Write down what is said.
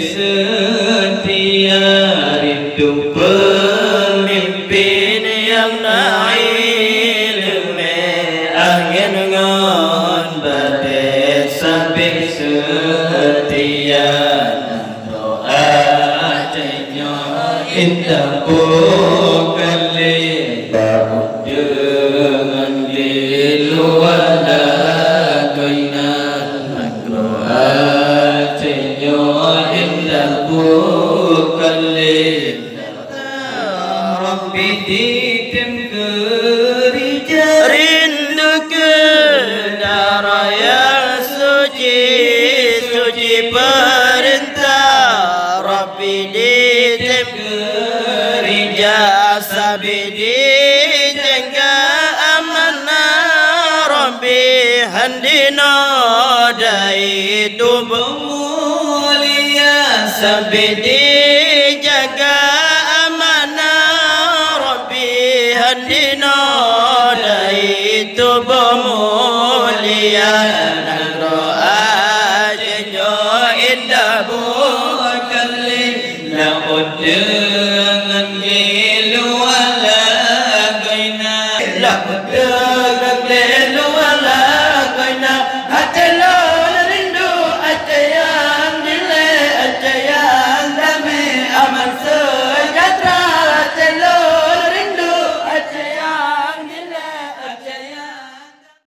setia rindu pemimpin yang naik angin ngon badai sampai setia doa jadinya indah kali baru dengan diluada kainan makroa jadinya indah kali Rabbi ditem gereja rindu ke darah yang suci suci perintah Rabbi ditem gereja sabidi jaga amanah Rabbi handina dai tubuh mulia sabidi jaga handina dai tubuh mulia nagroa jenyo indah bukali laut dengan